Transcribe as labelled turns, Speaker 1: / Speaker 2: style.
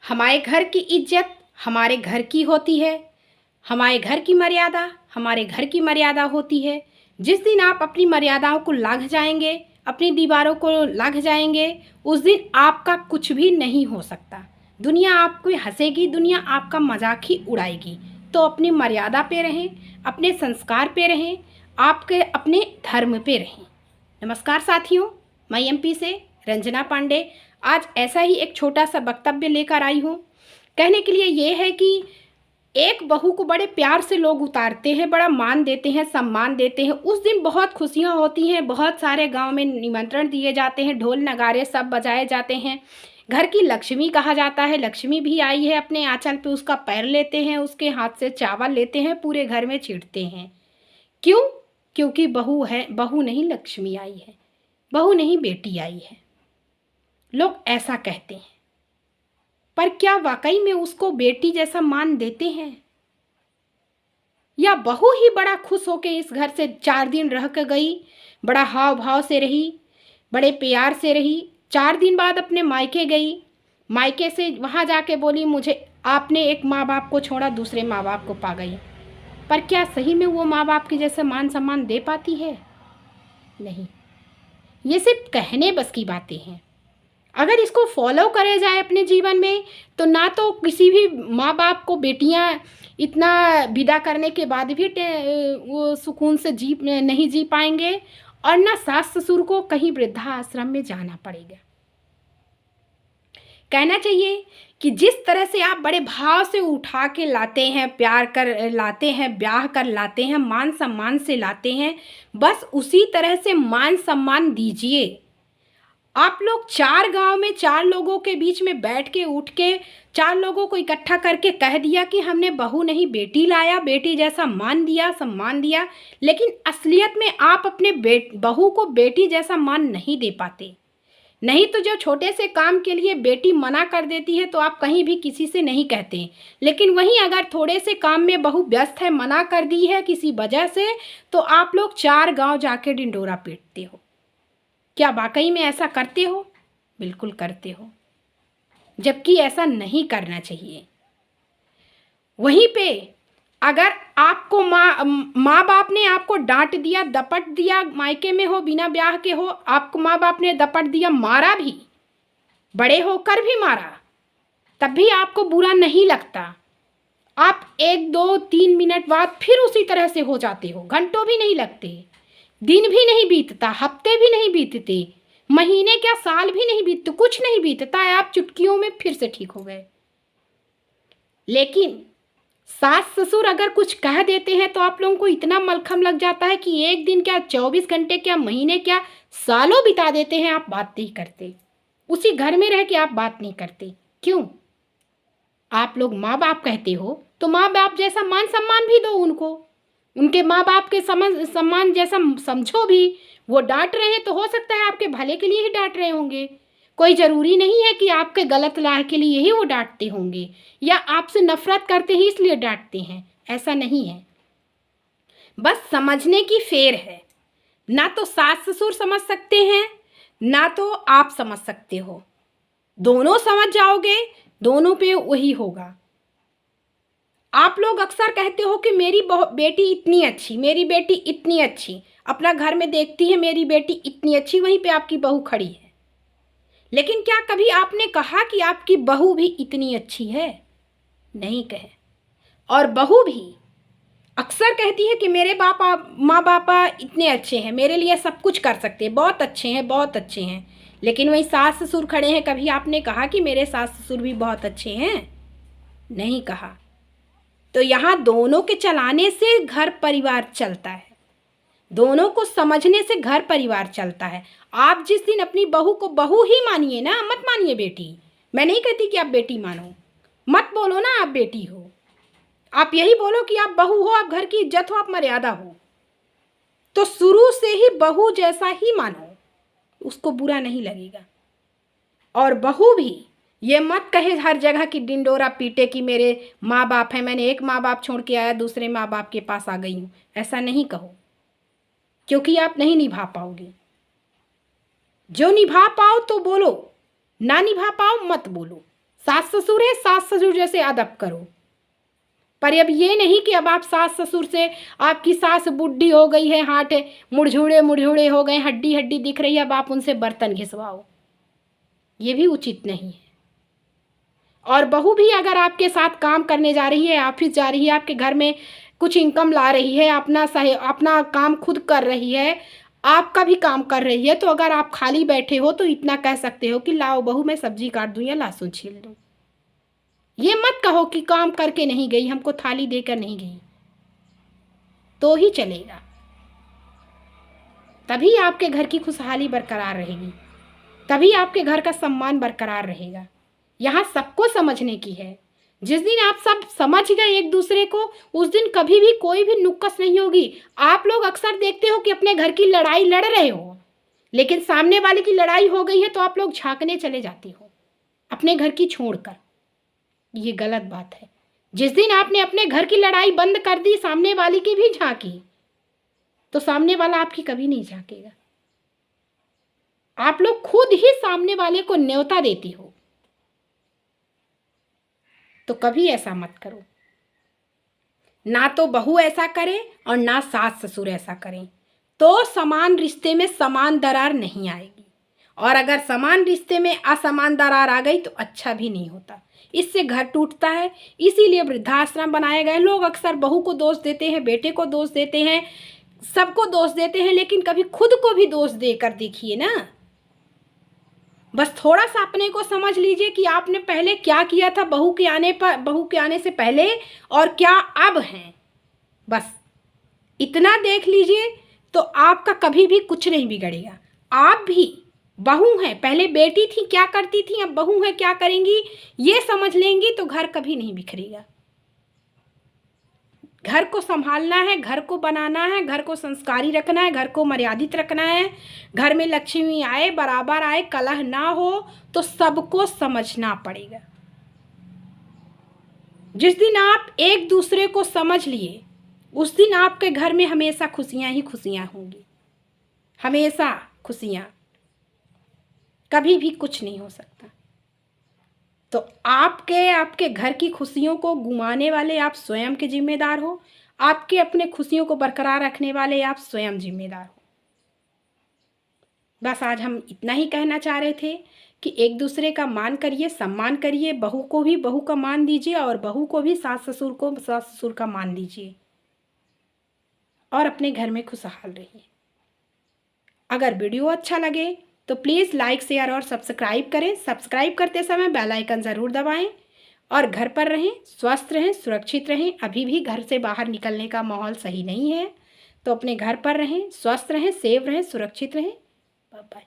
Speaker 1: हमारे घर की इज्जत हमारे घर की होती है। हमारे घर की मर्यादा हमारे घर की मर्यादा होती है। जिस दिन आप अपनी मर्यादाओं को लांघ जाएंगे, अपनी दीवारों को लांघ जाएंगे, उस दिन आपका कुछ भी नहीं हो सकता। दुनिया आपको हंसेगी, दुनिया आपका मजाक ही उड़ाएगी। तो अपनी मर्यादा पे रहें, अपने संस्कार पे रहें, आपके अपने धर्म पे रहें। नमस्कार साथियों, मैं एमपी से रंजना पांडे आज ऐसा ही एक छोटा सा वक्तव्य लेकर आई हूँ। कहने के लिए ये है कि एक बहू को बड़े प्यार से लोग उतारते हैं, बड़ा मान देते हैं, सम्मान देते हैं। उस दिन बहुत खुशियाँ होती हैं, बहुत सारे गांव में निमंत्रण दिए जाते हैं, ढोल नगाड़े सब बजाए जाते हैं। घर की लक्ष्मी कहा जाता है, लक्ष्मी भी आई है, अपने आंचल पे उसका पैर लेते हैं, उसके हाथ से चावल लेते हैं, पूरे घर में छींटते हैं। क्यों? क्योंकि बहू है, बहू नहीं लक्ष्मी आई है, बहू नहीं बेटी आई है। लोग ऐसा कहते हैं, पर क्या वाकई में उसको बेटी जैसा मान देते हैं? या बहू ही बड़ा खुश होके इस घर से 4 दिन रह कर गई, बड़ा हाव भाव से रही, बड़े प्यार से रही, 4 दिन बाद अपने मायके गई, मायके से वहाँ जाके बोली मुझे आपने एक माँ बाप को छोड़ा, दूसरे माँ बाप को पा गई। पर क्या सही में वो माँ बाप के जैसे मान सम्मान दे पाती है? नहीं, ये सिर्फ कहने बस की बातें हैं। अगर इसको फॉलो करे जाए अपने जीवन में, तो ना तो किसी भी माँ बाप को बेटियां इतना विदा करने के बाद भी वो सुकून से नहीं जी पाएंगे, और ना सास ससुर को कहीं वृद्धाश्रम में जाना पड़ेगा। कहना चाहिए कि जिस तरह से आप बड़े भाव से उठा के लाते हैं, प्यार कर लाते हैं, ब्याह कर लाते हैं, मान सम्मान से लाते हैं, बस उसी तरह से मान सम्मान दीजिए। आप लोग 4 गांव में 4 लोगों के बीच में बैठ के उठ के 4 लोगों को इकट्ठा करके कह दिया कि हमने बहू नहीं बेटी लाया, बेटी जैसा मान दिया, सम्मान दिया, लेकिन असलियत में आप अपने बहू को बेटी जैसा मान नहीं दे पाते। नहीं तो जो छोटे से काम के लिए बेटी मना कर देती है तो आप कहीं भी किसी से नहीं कहते, लेकिन वहीं अगर थोड़े से काम में बहू व्यस्त है, मना कर दी है किसी वजह से, तो आप लोग 4 गांव जाके डिंडोरा पीटते हो। क्या वाकई में ऐसा करते हो? बिल्कुल करते हो, जबकि ऐसा नहीं करना चाहिए। वहीं पे अगर आपको माँ बाप ने आपको डांट दिया, दपट दिया, मायके में हो, बिना ब्याह के हो, आपको माँ बाप ने दपट दिया, मारा भी, बड़े होकर भी मारा, तब भी आपको बुरा नहीं लगता। आप 1 2 3 मिनट बाद फिर उसी तरह से हो जाते हो। घंटों भी नहीं लगते, दिन भी नहीं बीतता, हफ्ते भी नहीं बीतते, महीने क्या साल भी नहीं बीतते, कुछ नहीं बीतता है, आप चुटकियों में फिर से ठीक हो गए। लेकिन सास ससुर अगर कुछ कह देते हैं तो आप लोगों को इतना मलखम लग जाता है कि एक दिन क्या, 24 घंटे क्या, महीने क्या, सालों बिता देते हैं, आप बात नहीं करते। उसी घर में रह के आप बात नहीं करते। क्यों? आप लोग माँ बाप कहते हो तो माँ बाप जैसा मान सम्मान भी दो उनको, उनके माँ बाप के सम्मान जैसा समझो भी। वो डांट रहे हैं तो हो सकता है आपके भले के लिए ही डांट रहे होंगे, कोई ज़रूरी नहीं है कि आपके गलत राह के लिए ही वो डांटते होंगे, या आपसे नफरत करते ही इसलिए डांटते हैं। ऐसा नहीं है, बस समझने की फेर है। ना तो सास ससुर समझ सकते हैं, ना तो आप समझ सकते हो। दोनों समझ जाओगे, दोनों पे वही होगा। आप लोग अक्सर कहते हो कि मेरी बेटी इतनी अच्छी, मेरी बेटी इतनी अच्छी, अपना घर में देखती है मेरी बेटी इतनी अच्छी, वहीं पे आपकी बहू खड़ी है। लेकिन क्या कभी आपने कहा कि आपकी बहू भी इतनी अच्छी है? नहीं कहे। और बहू भी अक्सर कहती है कि मेरे माँ बापा इतने अच्छे हैं, मेरे लिए सब कुछ कर सकते हैं, बहुत अच्छे हैं, बहुत अच्छे हैं। लेकिन वही सास ससुर खड़े हैं, कभी आपने कहा कि मेरे सास ससुर भी बहुत अच्छे हैं? नहीं कहा। तो यहाँ दोनों के चलाने से घर परिवार चलता है, दोनों को समझने से घर परिवार चलता है। आप जिस दिन अपनी बहू को बहू ही मानिए ना, मत मानिए बेटी। मैं नहीं कहती कि आप बेटी मानो, मत बोलो ना आप बेटी हो, आप यही बोलो कि आप बहू हो, आप घर की इज्जत हो, आप मर्यादा हो। तो शुरू से ही बहू जैसा ही मानो, उसको बुरा नहीं लगेगा। और बहू भी ये मत कहे हर जगह की डिंडोरा पीटे कि मेरे माँ बाप हैं, मैंने एक माँ बाप छोड़ के आया, दूसरे माँ बाप के पास आ गई हूँ। ऐसा नहीं कहो, क्योंकि आप नहीं निभा पाओगे। जो निभा पाओ तो बोलो, ना निभा पाओ मत बोलो। सास ससुर है, सास ससुर जैसे अदब करो। पर अब ये नहीं कि अब आप सास ससुर से, आपकी सास बूढ़ी हो गई है, हाथ मुड़झुड़े मुड़झुड़े हो गए, हड्डी हड्डी दिख रही है, अब आप उनसे बर्तन घिसवाओ, ये भी उचित नहीं है। और बहू भी अगर आपके साथ काम करने जा रही है, ऑफिस जा रही है, आपके घर में कुछ इनकम ला रही है, अपना काम खुद कर रही है, आपका भी काम कर रही है, तो अगर आप खाली बैठे हो तो इतना कह सकते हो कि लाओ बहू मैं सब्जी काट दूं या लहसुन छील दूं। ये मत कहो कि काम करके नहीं गई, हमको थाली देकर नहीं गई, तो ही चलेगा। तभी आपके घर की खुशहाली बरकरार रहेगी, तभी आपके घर का सम्मान बरकरार रहेगा। यहाँ सबको समझने की है। जिस दिन आप सब समझ गए एक दूसरे को, उस दिन कभी भी कोई भी नुक्कस नहीं होगी। आप लोग अक्सर देखते हो कि अपने घर की लड़ाई लड़ रहे हो, लेकिन सामने वाले की लड़ाई हो गई है तो आप लोग झांकने चले जाते हो अपने घर की छोड़कर। ये गलत बात है। जिस दिन आपने अपने घर की लड़ाई बंद कर दी, सामने वाली की भी झांकी, तो सामने वाला आपकी कभी नहीं झांकेगा। आप लोग खुद ही सामने वाले को न्योता देती हो, तो कभी ऐसा मत करो। ना तो बहू ऐसा करे और ना सास ससुर ऐसा करें, तो समान रिश्ते में समान दरार नहीं आएगी। और अगर समान रिश्ते में असमान दरार आ गई तो अच्छा भी नहीं होता, इससे घर टूटता है। इसीलिए वृद्धाश्रम बनाए गए। लोग अक्सर बहू को दोष देते हैं, बेटे को दोष देते हैं, सबको दोष देते हैं, लेकिन कभी खुद को भी दोष देकर देखिए ना। बस थोड़ा सा अपने को समझ लीजिए कि आपने पहले क्या किया था बहू के आने से पहले और क्या अब हैं। बस इतना देख लीजिए तो आपका कभी भी कुछ नहीं बिगड़ेगा। आप भी बहू हैं, पहले बेटी थी क्या करती थी, अब बहू है क्या करेंगी, ये समझ लेंगी तो घर कभी नहीं बिखरेगा। घर को संभालना है, घर को बनाना है, घर को संस्कारी रखना है, घर को मर्यादित रखना है। घर में लक्ष्मी आए, बराबर आए, कलह ना हो, तो सबको समझना पड़ेगा। जिस दिन आप एक दूसरे को समझ लिए, उस दिन आपके घर में हमेशा खुशियां ही खुशियां होंगी, हमेशा खुशियां, कभी भी कुछ नहीं हो सकता। तो आपके घर की खुशियों को गुमाने वाले आप स्वयं के जिम्मेदार हो, आपके अपने खुशियों को बरकरार रखने वाले आप स्वयं जिम्मेदार हो। बस आज हम इतना ही कहना चाह रहे थे कि एक दूसरे का मान करिए, सम्मान करिए, बहू को भी बहू का मान दीजिए और बहू को भी सास ससुर का मान दीजिए, और अपने घर में खुशहाल रहिए। अगर वीडियो अच्छा लगे तो प्लीज़ लाइक, शेयर और सब्सक्राइब करें। सब्सक्राइब करते समय बेल आइकन ज़रूर दबाएं और घर पर रहें, स्वस्थ रहें, सुरक्षित रहें। अभी भी घर से बाहर निकलने का माहौल सही नहीं है, तो अपने घर पर रहें, स्वस्थ रहें, सेफ रहें, सुरक्षित रहें। Bye bye.